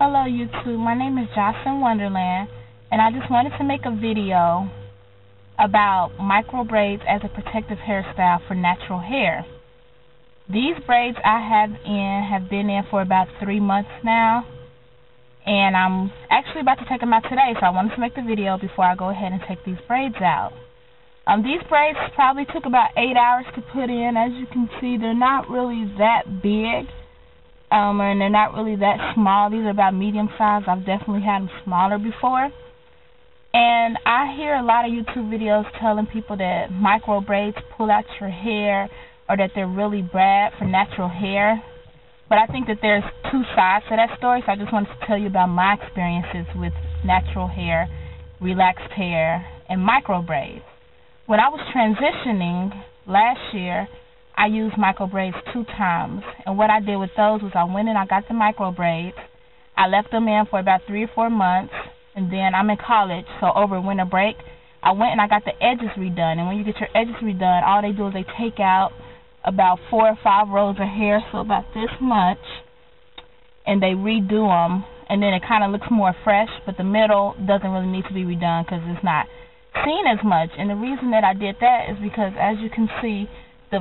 Hello YouTube, my name is Jocelyn Wonderland, and I just wanted to make a video about micro braids as a protective hairstyle for natural hair. These braids I have been in for about 3 months now, and I'm actually about to take them out today, so I wanted to make the video before I go ahead and take these braids out. These braids probably took about 8 hours to put in. As you can see, they're not really that big. And they're not really that small. These are about medium size. I've definitely had them smaller before. And I hear a lot of YouTube videos telling people that micro braids pull out your hair or that they're really bad for natural hair. But I think that there's two sides to that story, so I just wanted to tell you about my experiences with natural hair, relaxed hair, and micro braids. When I was transitioning last year, I used micro braids 2 times, and what I did with those was I went and I got the micro braids. I left them in for about 3 or 4 months, and then I'm in college, so over winter break, I went and I got the edges redone. And when you get your edges redone, all they do is they take out about 4 or 5 rows of hair, so about this much, and they redo them, and then it kind of looks more fresh, but the middle doesn't really need to be redone because it's not seen as much. And the reason that I did that is because, as you can see, the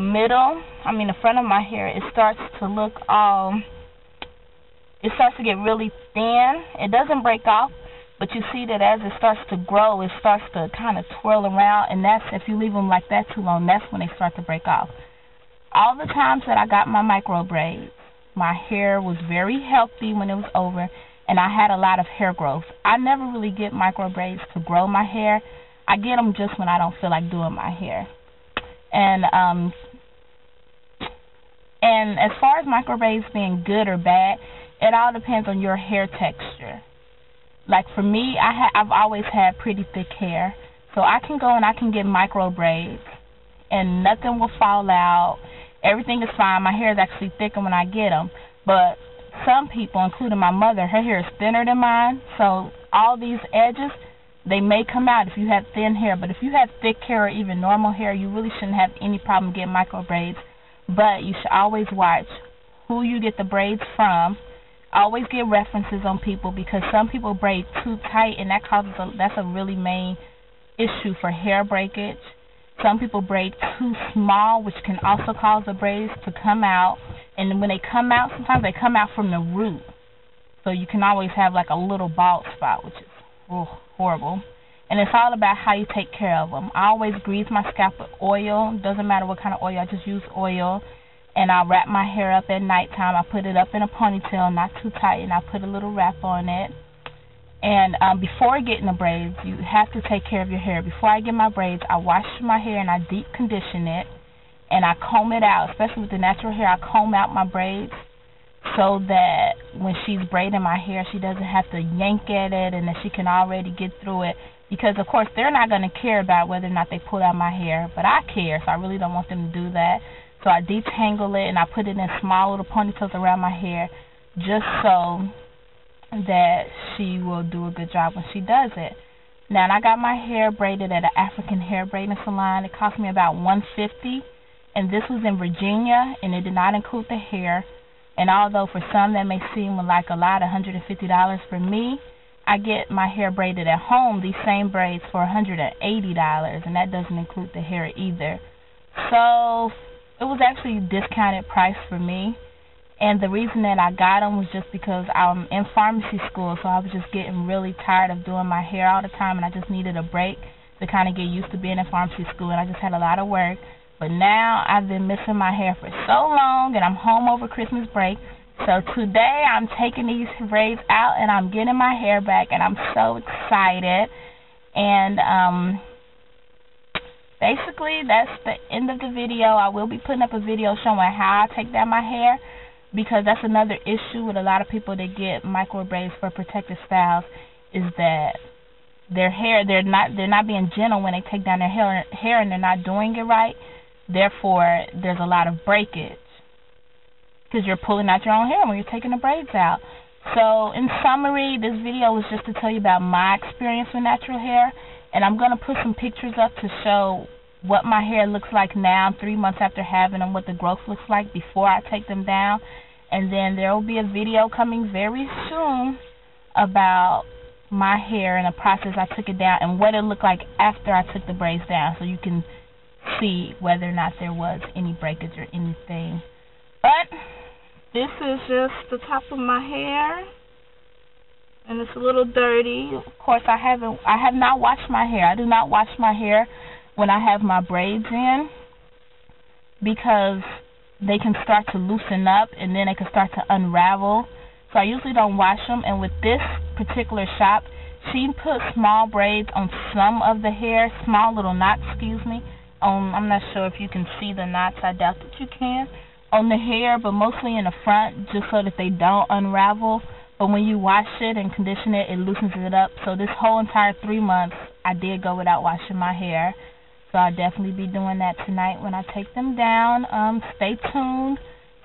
front of my hair, it starts to get really thin. It doesn't break off, but you see that as it starts to grow, it starts to kind of twirl around, and that's, if you leave them like that too long, that's when they start to break off. All the times that I got my micro braids, my hair was very healthy when it was over, and I had a lot of hair growth. I never really get micro braids to grow my hair. I get them just when I don't feel like doing my hair. And as far as micro braids being good or bad, it all depends on your hair texture. Like for me, I've always had pretty thick hair, so I can go and I can get micro braids, and nothing will fall out. Everything is fine. My hair is actually thicker when I get them. But some people, including my mother, her hair is thinner than mine, so all these edges, they may come out if you have thin hair. But if you have thick hair or even normal hair, you really shouldn't have any problem getting micro braids. But you should always watch who you get the braids from. Always get references on people, because some people braid too tight, and that's a really main issue for hair breakage. Some people braid too small, which can also cause the braids to come out. And when they come out, sometimes they come out from the root. So you can always have like a little bald spot, which is horrible. And it's all about how you take care of them. I always grease my scalp with oil. Doesn't matter what kind of oil, I just use oil. And I wrap my hair up at nighttime. I put it up in a ponytail, not too tight, and I put a little wrap on it. And before getting the braids, you have to take care of your hair. Before I get my braids, I wash my hair and I deep condition it, and I comb it out. Especially with the natural hair, I comb out my braids so that when she's braiding my hair, she doesn't have to yank at it, and that she can already get through it. Because, of course, they're not going to care about whether or not they pull out my hair, but I care, so I really don't want them to do that. So I detangle it, and I put it in small little ponytails around my hair, just so that she will do a good job when she does it. Now, I got my hair braided at an African hair braiding salon. It cost me about $150, and this was in Virginia, and it did not include the hair. And although for some that may seem like a lot, $150, for me, I get my hair braided at home, these same braids, for $180, and that doesn't include the hair either. So it was actually a discounted price for me. And the reason that I got them was just because I'm in pharmacy school, so I was just getting really tired of doing my hair all the time, and I just needed a break to kind of get used to being in pharmacy school, and I just had a lot of work. But now I've been missing my hair for so long, and I'm home over Christmas break. So today I'm taking these braids out, and I'm getting my hair back, and I'm so excited. And basically that's the end of the video. I will be putting up a video showing how I take down my hair, because that's another issue with a lot of people that get micro braids for protective styles, is that their hair, they're not being gentle when they take down their hair, and they're not doing it right. Therefore, there's a lot of breakage, because you're pulling out your own hair when you're taking the braids out. So, in summary, this video was just to tell you about my experience with natural hair, and I'm going to put some pictures up to show what my hair looks like now, 3 months after having them, what the growth looks like before I take them down. And then there will be a video coming very soon about my hair and the process I took it down and what it looked like after I took the braids down, so you can see whether or not there was any breakage or anything. But this is just the top of my hair, and it's a little dirty. Of course, I have not washed my hair. I do not wash my hair when I have my braids in, because they can start to loosen up and then they can start to unravel. So I usually don't wash them. And with this particular shop, she put small braids on some of the hair, small little knots, I'm not sure if you can see the knots. I doubt that you can on the hair, but mostly in the front, just so that they don't unravel. But when you wash it and condition it, it loosens it up. So this whole entire 3 months, I did go without washing my hair. So I'll definitely be doing that tonight when I take them down. Stay tuned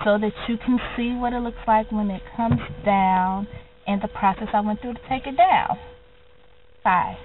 so that you can see what it looks like when it comes down and the process I went through to take it down. Bye.